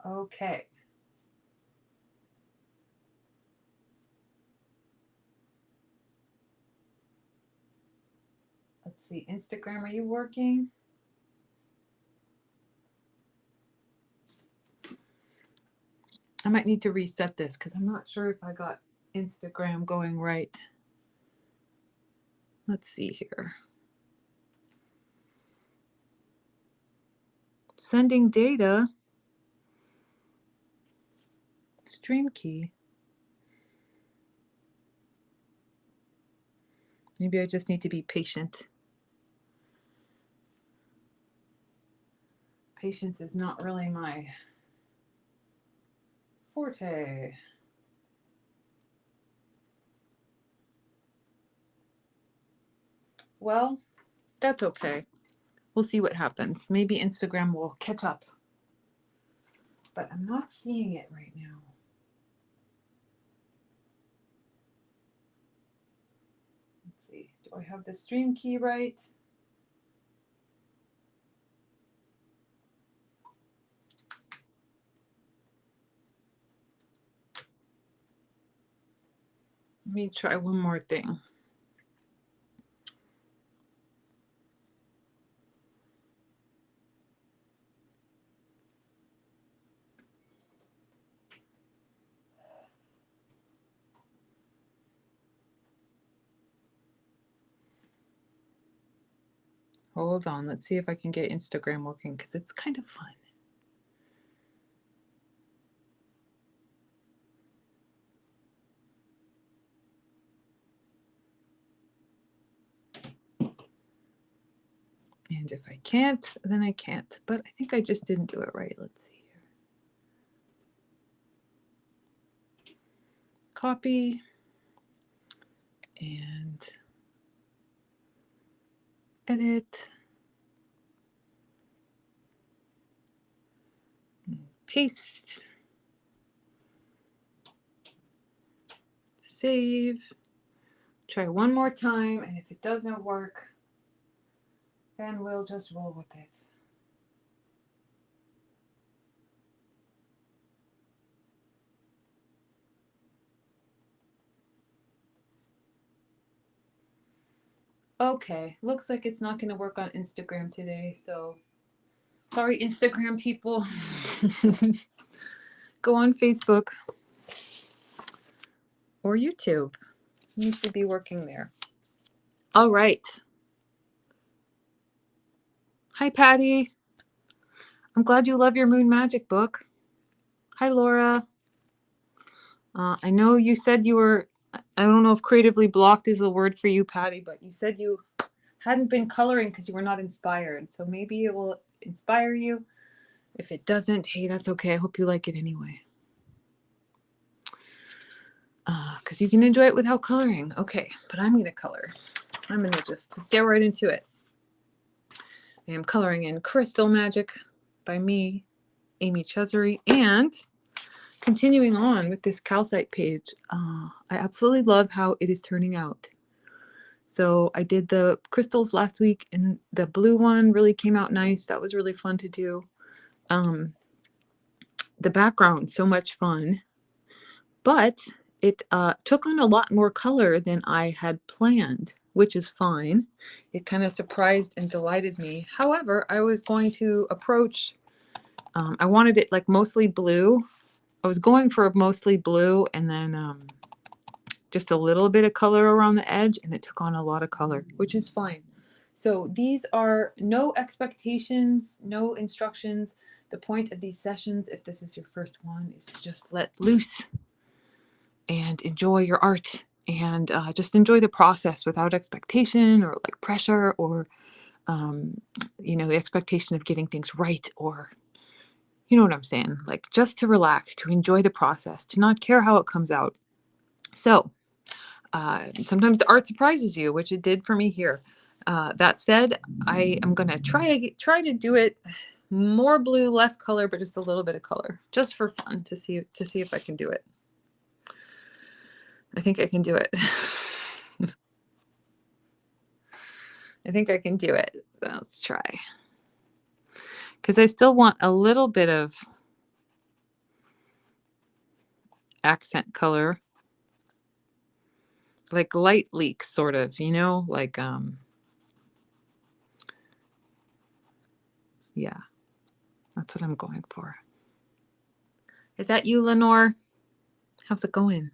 Okay. Let's see. Instagram, are you working? I might need to reset this because I'm not sure if I got Instagram going right. Let's see here. Sending data. Stream key. Maybe I just need to be patient. Patience is not really my forte. Well, that's okay. We'll see what happens. Maybe Instagram will catch up. But I'm not seeing it right now. Let's see. Do I have the stream key right? Let me try one more thing. Hold on. Let's see if I can get Instagram working because it's kind of fun. And if I can't, then I can't. But I think I just didn't do it right. Let's see here. Copy. And edit. Paste. Save. Try one more time. And if it doesn't work, then we'll just roll with it. Okay, looks like it's not going to work on Instagram today, so sorry, Instagram people. Go on Facebook or YouTube. You should be working there. All right. Hi, Patty. I'm glad you love your Moon Magic book. Hi, Laura. I know you said you were, I don't know if creatively blocked is a word for you, Patty, but you said you hadn't been coloring because you were not inspired. So maybe it will inspire you. If it doesn't, hey, that's okay. I hope you like it anyway. Because you can enjoy it without coloring. Okay, but I'm going to color. I'm going to just get right into it. I am coloring in Crystal Magic by me, Amy Chesery, and continuing on with this calcite page. I absolutely love how it is turning out. So I did the crystals last week, and the blue one really came out nice. That was really fun to do. The background, so much fun. But it took on a lot more color than I had planned, which is fine. It kind of surprised and delighted me. However, I was going to approach, I wanted it like mostly blue. I was going for mostly blue and then just a little bit of color around the edge, and it took on a lot of color, which is fine. So these are no expectations, no instructions. The point of these sessions, if this is your first one, is to just let loose and enjoy your art and just enjoy the process without expectation or like pressure or the expectation of getting things right, or you know what I'm saying, like just to relax, to enjoy the process, to not care how it comes out. So sometimes the art surprises you, which it did for me here. That said, I am gonna try to do it more blue, less color, but just a little bit of color, just for fun, to see if I can do it. I think I can do it. I think I can do it. Let's try. Because I still want a little bit of accent color. Like light leaks, sort of, you know, like, yeah, that's what I'm going for. Is that you, Lenore? How's it going?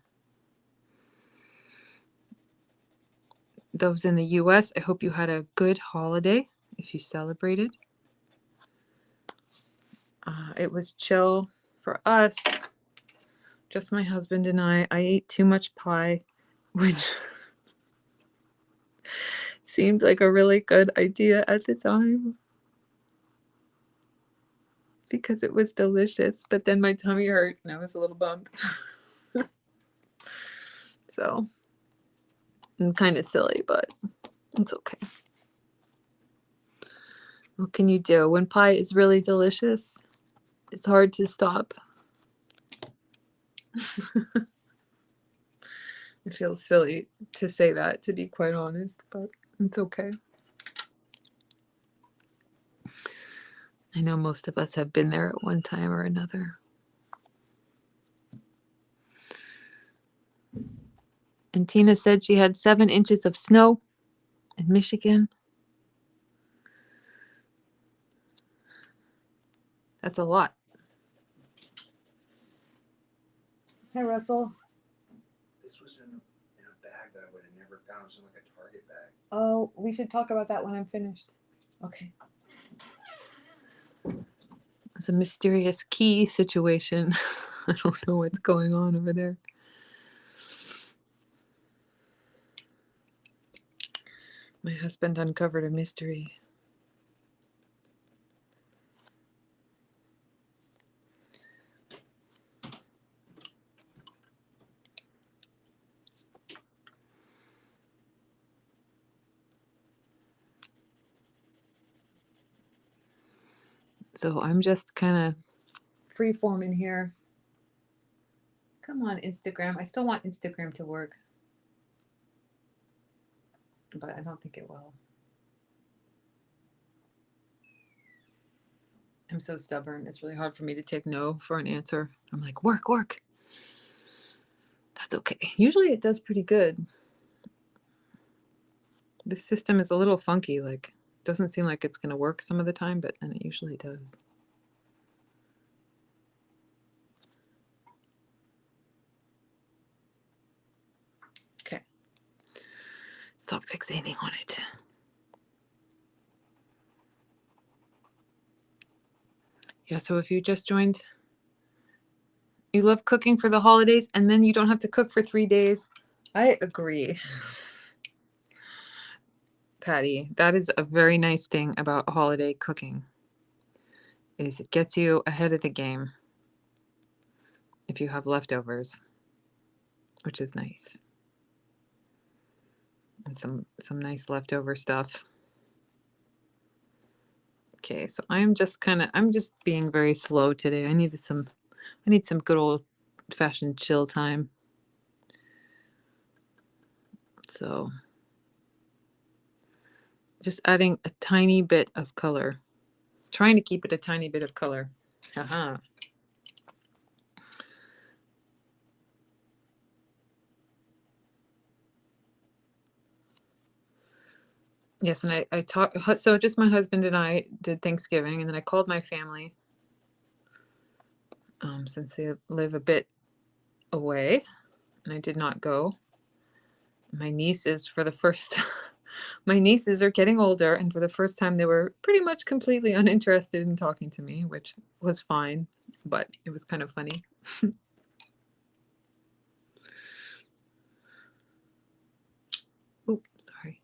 Those in the US, I hope you had a good holiday if you celebrated. It was chill for us, just my husband and I. I ate too much pie, which seemed like a really good idea at the time because it was delicious, but then my tummy hurt and I was a little bummed. So, I'm kind of silly, but it's okay. What can you do? When pie is really delicious, it's hard to stop. It feels silly to say that, to be quite honest, but it's okay. I know most of us have been there at one time or another. And Tina said she had 7 inches of snow in Michigan. That's a lot. Hi, Russell. This was in a bag that I would have never found. It was in like a Target bag. Oh, we should talk about that when I'm finished. Okay. It's a mysterious key situation. I don't know what's going on over there. My husband uncovered a mystery. So I'm just kind of free-forming here. Come on, Instagram. I still want Instagram to work, but I don't think it will. I'm so stubborn. It's really hard for me to take no for an answer. I'm like, work, work. That's okay. Usually it does pretty good. This system is a little funky. Like, doesn't seem like it's going to work some of the time, but then it usually does. Okay. Stop fixating on it. Yeah, so if you just joined, you love cooking for the holidays and then you don't have to cook for 3 days. I agree. Patty, that is a very nice thing about holiday cooking, is it gets you ahead of the game if you have leftovers, which is nice. And some nice leftover stuff. Okay, so I'm just being very slow today. I need some good old fashioned chill time. So just adding a tiny bit of color. Trying to keep it a tiny bit of color. Haha. Yes, and I talked, so just my husband and I did Thanksgiving, and then I called my family, since they live a bit away, and I did not go. My nieces, for the first, my nieces are getting older, and for the first time, they were pretty much completely uninterested in talking to me, which was fine, but it was kind of funny. Oops, sorry.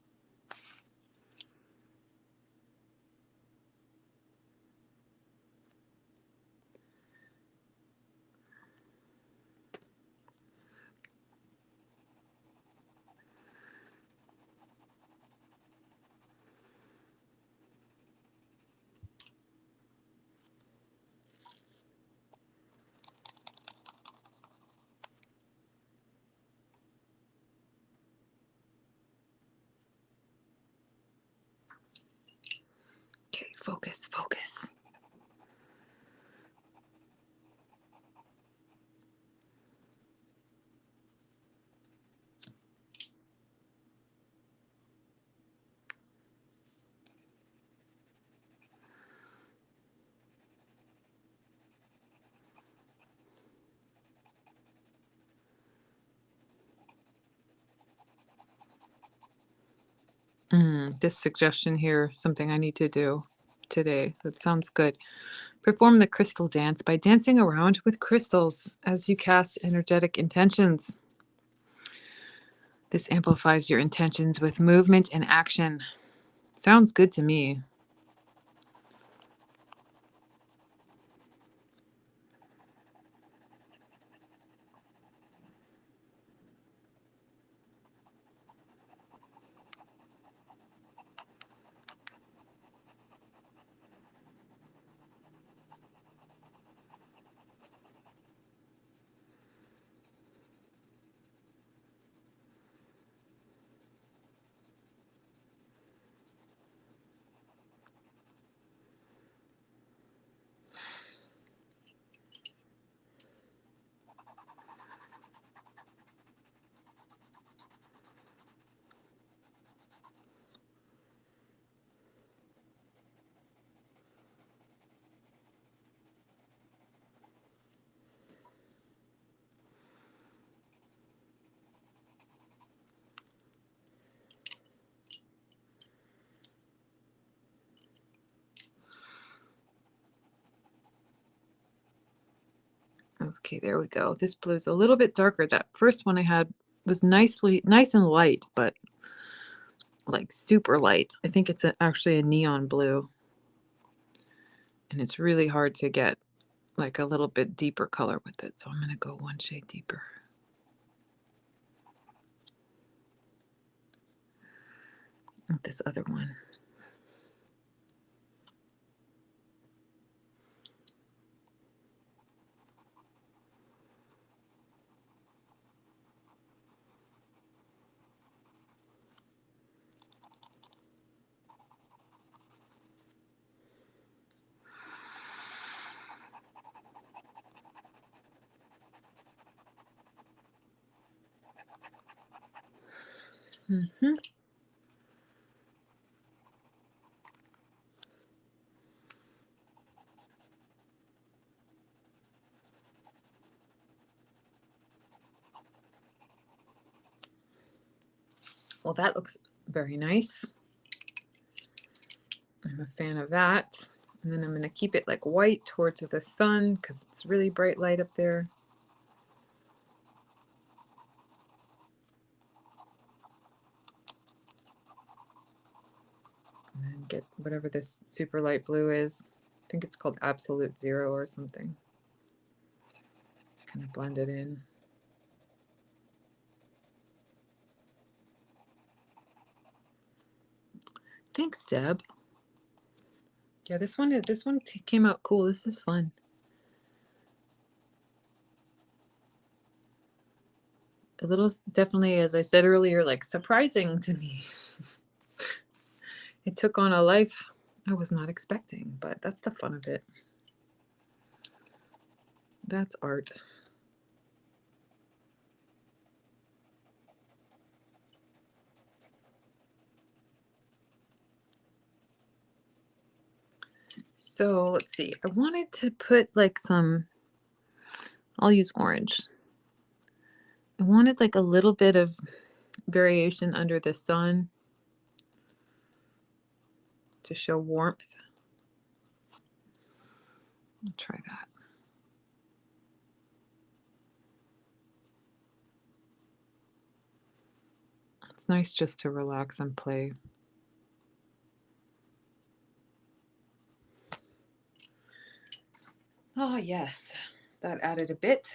Okay, focus, focus. This suggestion here, something I need to do today. That sounds good. Perform the crystal dance by dancing around with crystals as you cast energetic intentions. This amplifies your intentions with movement and action. Sounds good to me. Okay, there we go. This blue is a little bit darker. That first one I had was nice and light, but like super light. I think it's actually a neon blue. And it's really hard to get like a little bit deeper color with it. So I'm going to go one shade deeper. With this other one. Mm-hmm. Well, that looks very nice. I'm a fan of that. And then I'm going to keep it like white towards the sun because it's really bright light up there. And then get whatever this super light blue is. I think it's called Absolute Zero or something. Kind of blend it in. Thanks, Deb. Yeah, this one came out cool. This is fun. A little, definitely, as I said earlier, like surprising to me. It took on a life I was not expecting, but that's the fun of it. That's art. So let's see. I wanted to put like some, I'll use orange. I wanted like a little bit of variation under the sun to show warmth. I'll try that. It's nice just to relax and play. Oh, yes, that added a bit.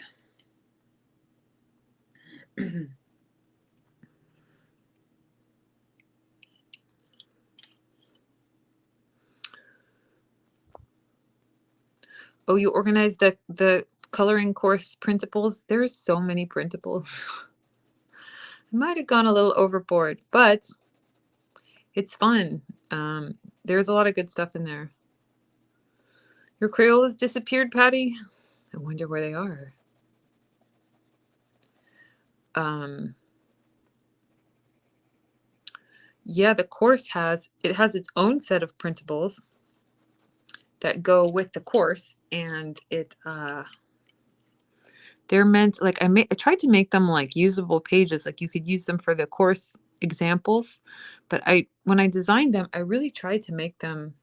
Oh, you organized the coloring course printables? There's so many printables. I might have gone a little overboard, but it's fun. There's a lot of good stuff in there. Your Crayolas disappeared, Patty? I wonder where they are. Yeah, the course has its own set of printables that go with the course, and they're meant, like I tried to make them like usable pages, like you could use them for the course examples, but when I designed them, I really tried to make them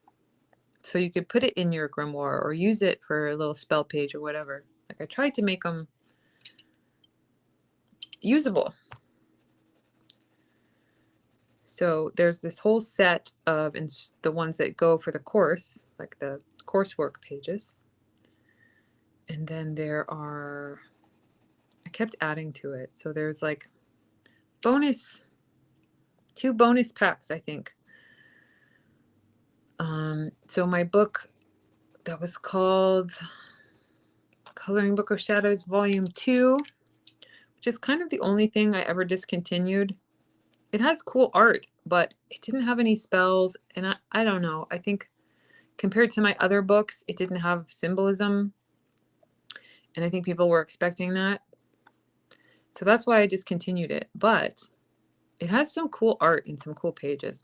so you could put it in your grimoire or use it for a little spell page or whatever. Like I tried to make them usable. So there's this whole set of the ones that go for the course, like the coursework pages. And then there are, I kept adding to it. So there's like two bonus packs, I think. So my book that was called Coloring Book of Shadows Volume 2, which is kind of the only thing I ever discontinued. It has cool art, but it didn't have any spells, and I don't know. I think compared to my other books, it didn't have symbolism, and I think people were expecting that. So that's why I discontinued it, but it has some cool art and some cool pages.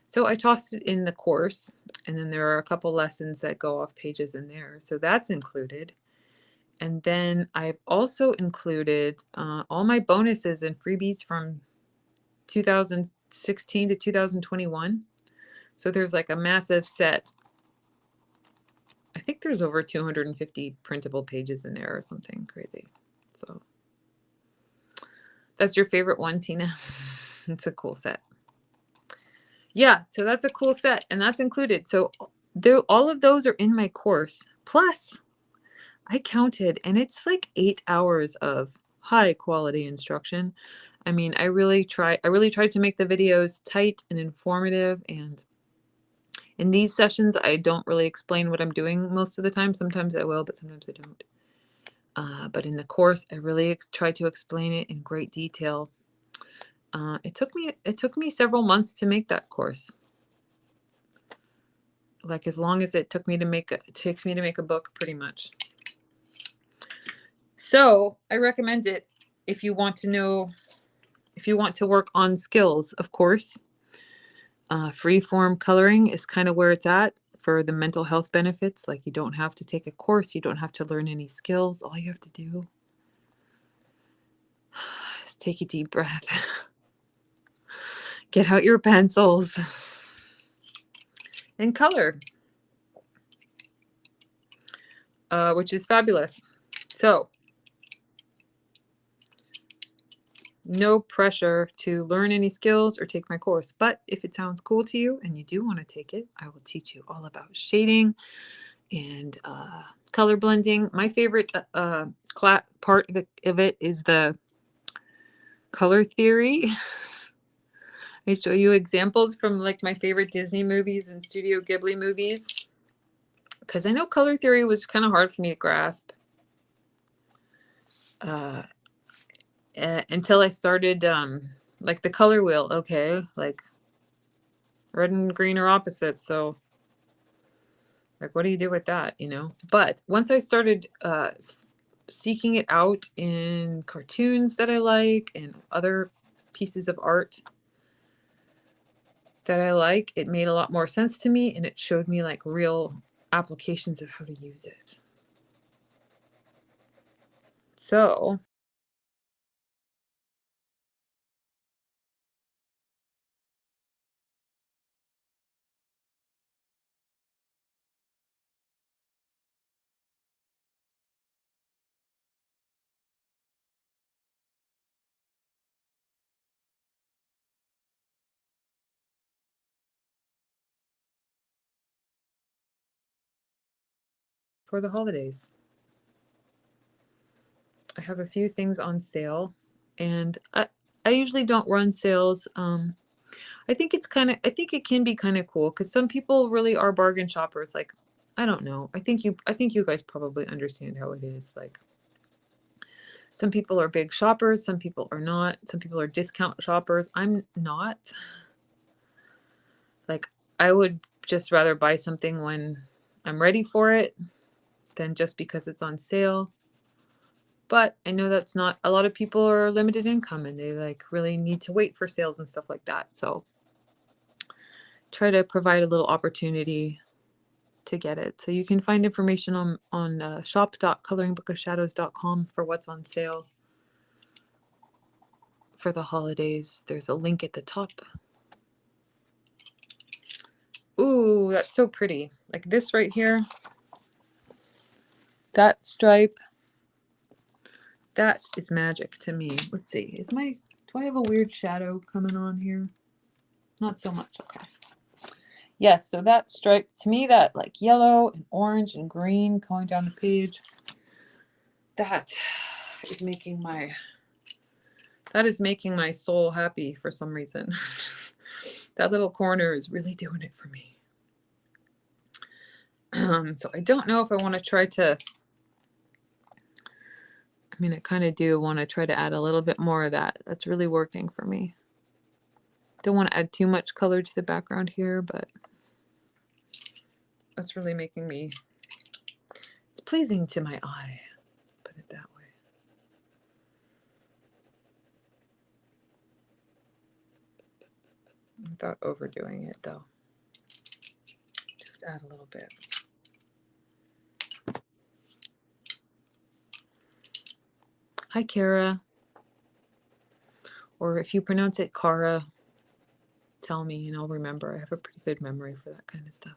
So I tossed it in the course, and then there are a couple lessons that go off pages in there. So that's included. And then I've also included all my bonuses and freebies from 2016 to 2021. So there's like a massive set. I think there's over 250 printable pages in there or something crazy. So that's your favorite one, Tina? It's a cool set. Yeah, so that's a cool set, and that's included. So all of those are in my course. Plus, I counted, and it's like 8 hours of high quality instruction. I mean, I really tried to make the videos tight and informative, and in these sessions, I don't really explain what I'm doing most of the time. Sometimes I will, but sometimes I don't. But in the course, I really tried to explain it in great detail. It took me several months to make that course. Like as long as it takes me to make a book, pretty much. So I recommend it if you want to work on skills, of course. Free-form coloring is kind of where it's at for the mental health benefits. Like you don't have to take a course, you don't have to learn any skills. All you have to do is take a deep breath. Get out your pencils and color, which is fabulous. So no pressure to learn any skills or take my course. But if it sounds cool to you and you do want to take it, I will teach you all about shading and color blending. My favorite part of it is the color theory. I show you examples from like my favorite Disney movies and Studio Ghibli movies, because I know color theory was kind of hard for me to grasp until I started like the color wheel. Okay, like red and green are opposites, so like what do you do with that, you know? But once I started seeking it out in cartoons that I like and other pieces of art that I like, it made a lot more sense to me, and it showed me like real applications of how to use it. So for the holidays, I have a few things on sale, and I usually don't run sales. I think it can be kind of cool because some people really are bargain shoppers. Like, I don't know. I think you guys probably understand how it is. Like, some people are big shoppers, some people are not. Some people are discount shoppers. I'm not. Like, I would just rather buy something when I'm ready for it than just because it's on sale. But I know that's not a lot of people are limited income and they like really need to wait for sales and stuff like that. So try to provide a little opportunity to get it. So you can find information on shop.coloringbookofshadows.com for what's on sale for the holidays. There's a link at the top. Ooh, that's so pretty. Like this right here. That stripe. That is magic to me. Let's see. Do I have a weird shadow coming on here? Not so much. Okay. Yes, so that stripe, to me, that like yellow and orange and green going down the page, that is making my soul happy for some reason. That little corner is really doing it for me. So I don't know if I want to try to, I mean, I kind of do want to try to add a little bit more of that. That's really working for me. Don't want to add too much color to the background here, but that's really making me, it's pleasing to my eye, put it that way. Without overdoing it though. Just add a little bit. Hi, Kara. Or if you pronounce it Kara, tell me and I'll remember. I have a pretty good memory for that kind of stuff.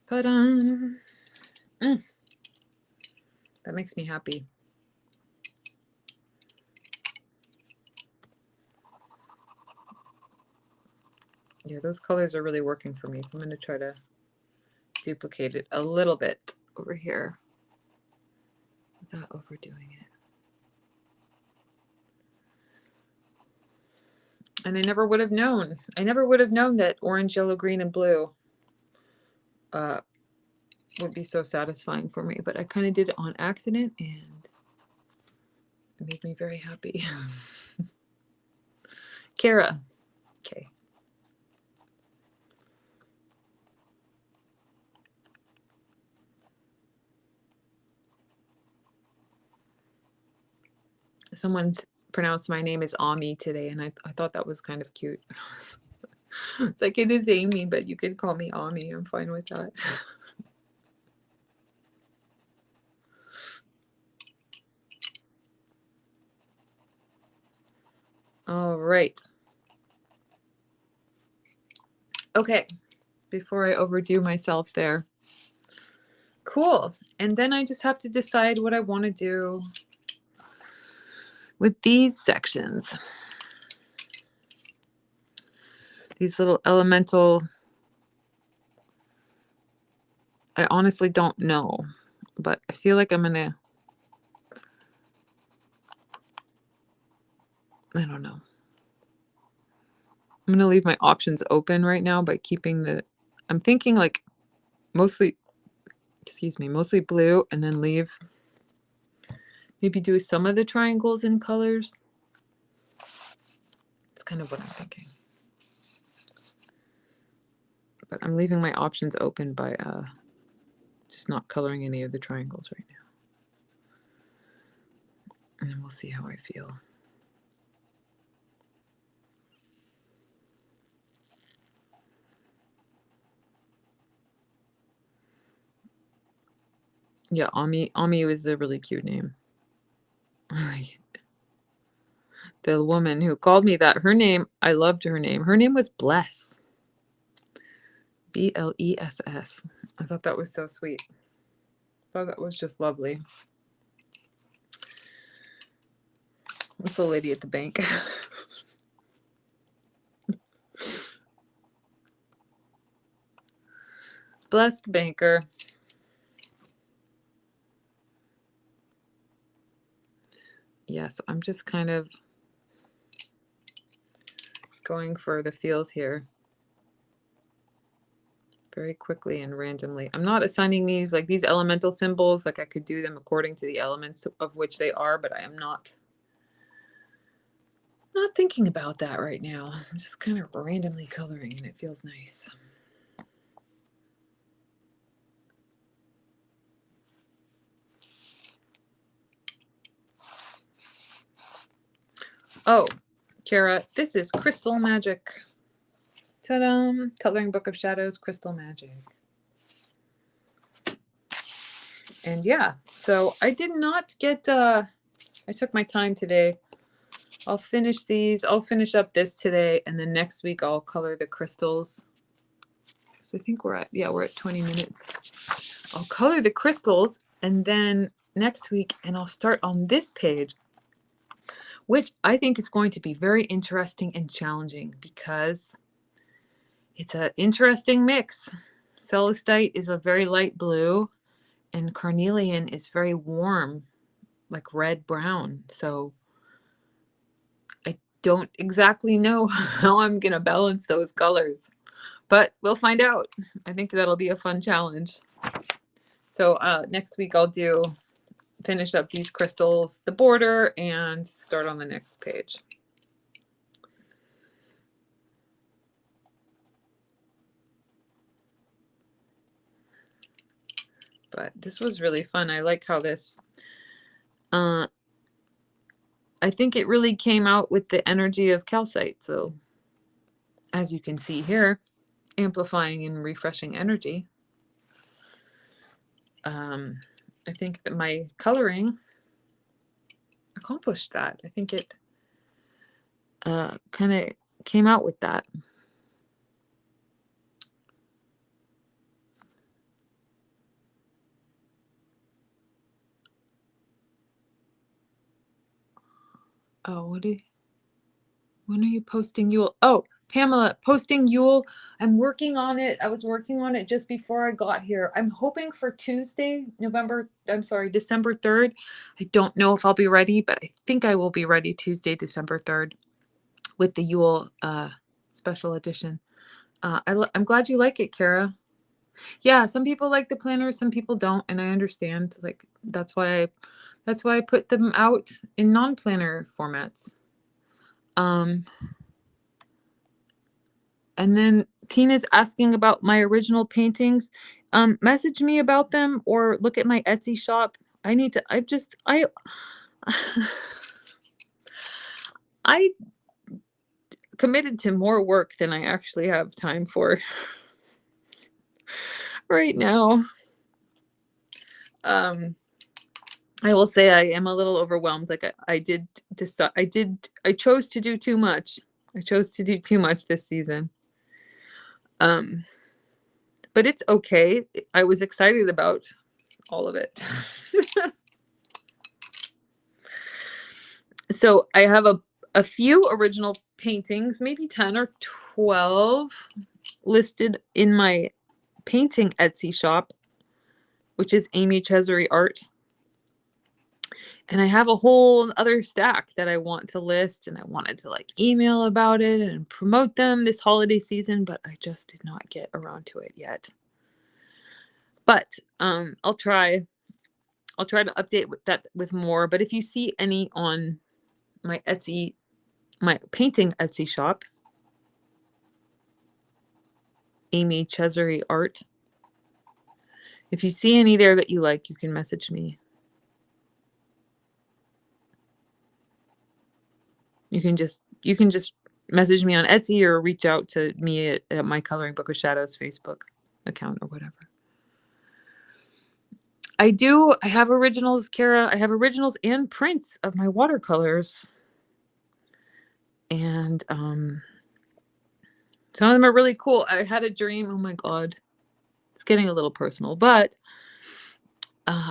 But that makes me happy. Yeah, those colors are really working for me, so I'm going to try to duplicate it a little bit over here without overdoing it. And I never would have known. I never would have known that orange, yellow, green, and blue would be so satisfying for me. But I kind of did it on accident, and it made me very happy. Kara. Okay. Someone's pronounced my name as Ami today, and I thought that was kind of cute. It's like, it is Amy, but you can call me Ami. I'm fine with that. All right. Okay, before I overdo myself there. Cool. And then I just have to decide what I want to do with these sections. These little elemental, I honestly don't know, but I feel like I'm gonna, I don't know. I'm gonna leave my options open right now by keeping the, I'm thinking like mostly, mostly blue, and then leave, maybe do some of the triangles in colors. That's kind of what I'm thinking. But I'm leaving my options open by just not coloring any of the triangles right now. And then we'll see how I feel. Yeah, Ami was a really cute name. The woman who called me that, her name, I loved her name. Her name was Bless. Bless. I thought that was so sweet. I thought that was just lovely. What's the lady at the bank? Blessed banker. Yes, I'm just kind of going for the feels here very quickly and randomly. I'm not assigning these, like these elemental symbols, like I could do them according to the elements of which they are, but I am not thinking about that right now. I'm just kind of randomly coloring and it feels nice. Oh, Kara, this is crystal magic. Ta-da! Coloring Book of Shadows, Crystal Magic. And yeah, so I did not get, I took my time today. I'll finish these. I'll finish up this today, and then next week I'll color the crystals. So I think we're at 20 minutes. I'll color the crystals, and then next week, and I'll start on this page, which I think is going to be very interesting and challenging because it's an interesting mix. Celestite is a very light blue, and carnelian is very warm, like red-brown. So I don't exactly know how I'm going to balance those colors, but we'll find out. I think that'll be a fun challenge. So next week I'll finish up these crystals, the border, and start on the next page. But this was really fun. I like how this, I think it really came out with the energy of calcite. So as you can see here, amplifying and refreshing energy. I think that my coloring accomplished that. I think it kind of came out with that. Oh, when are you posting Yule? Oh, Pamela, posting Yule. I'm working on it. I was working on it just before I got here. I'm hoping for Tuesday, December 3rd. I don't know if I'll be ready, but I think I will be ready Tuesday, December 3rd with the Yule special edition. I'm glad you like it, Kara. Yeah, some people like the planners, some people don't, and I understand. Like that's why I put them out in non-planner formats. And then Tina's asking about my original paintings. Message me about them or look at my Etsy shop. I committed to more work than I actually have time for right now. I will say I am a little overwhelmed. Like I chose to do too much. I chose to do too much this season. But it's okay. I was excited about all of it. So I have a few original paintings, maybe 10 or 12 listed in my painting Etsy shop, which is Amy Chesery Art. And I have a whole other stack that I want to list, and I wanted to like email about it and promote them this holiday season, but I just did not get around to it yet. But I'll try to update with more. But if you see any on my painting Etsy shop, Amy Chesery Art, if you see any there that you like, you can message me. You can just message me on Etsy or reach out to me at my Coloring Book of Shadows Facebook account or whatever. I have originals, Kara. I have originals and prints of my watercolors. And some of them are really cool. I had a dream. Oh my God. It's getting a little personal, but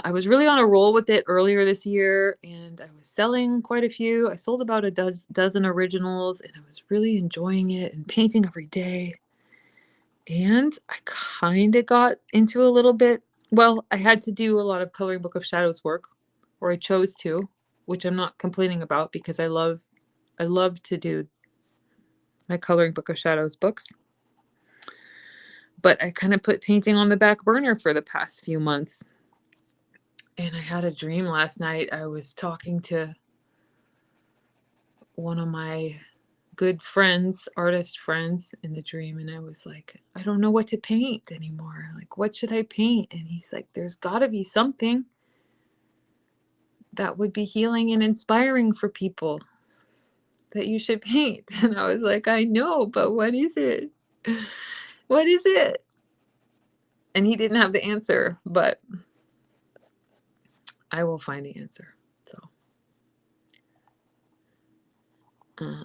I was really on a roll with it earlier this year, and I was selling quite a few. I sold about a dozen originals, and I was really enjoying it and painting every day. And I kind of got into a little bit. Well, I had to do a lot of Coloring Book of Shadows work, or I chose to, which I'm not complaining about because I love to do my Coloring Book of Shadows books. But I kind of put painting on the back burner for the past few months. And I had a dream last night. I was talking to one of my good friends, artist friends, in the dream, and I was like, I don't know what to paint anymore. Like, what should I paint? And he's like, there's got to be something that would be healing and inspiring for people that you should paint. And I was like, I know, but what is it? What is it? And he didn't have the answer, but I will find the answer. So,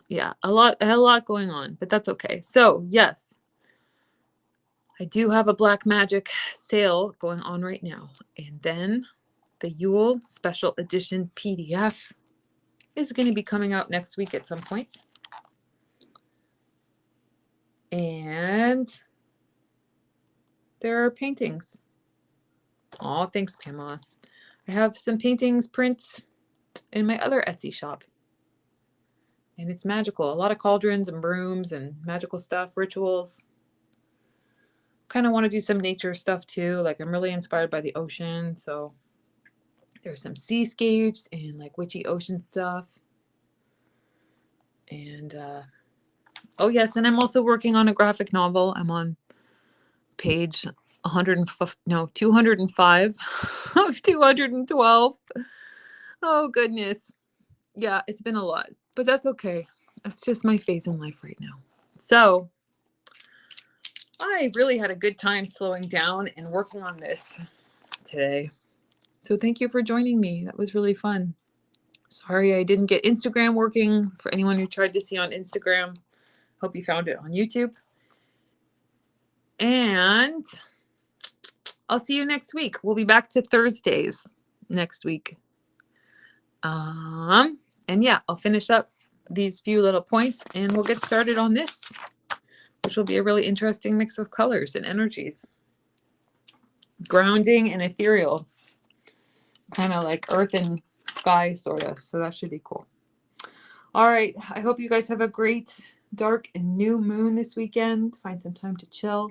yeah, I had a lot going on, but that's okay. So, yes, I do have a Black Magic sale going on right now. And then the Yule Special Edition PDF is going to be coming out next week at some point. And there are paintings. Oh, thanks, Pamela. I have some paintings, prints in my other Etsy shop. And it's magical. A lot of cauldrons and brooms and magical stuff, rituals. Kind of want to do some nature stuff too. Like I'm really inspired by the ocean. So there's some seascapes and like witchy ocean stuff. And oh yes, and I'm also working on a graphic novel. I'm on page 205 of 212. Oh goodness. Yeah, it's been a lot, but that's okay. That's just my phase in life right now. So I really had a good time slowing down and working on this today. So thank you for joining me. That was really fun. Sorry I didn't get Instagram working for anyone who tried to see on Instagram. Hope you found it on YouTube. And I'll see you next week. We'll be back to Thursdays next week. And yeah, I'll finish up these few little points and we'll get started on this, which will be a really interesting mix of colors and energies. Grounding and ethereal, kind of like earth and sky, sort of. So that should be cool. All right. I hope you guys have a great dark and new moon this weekend. Find some time to chill.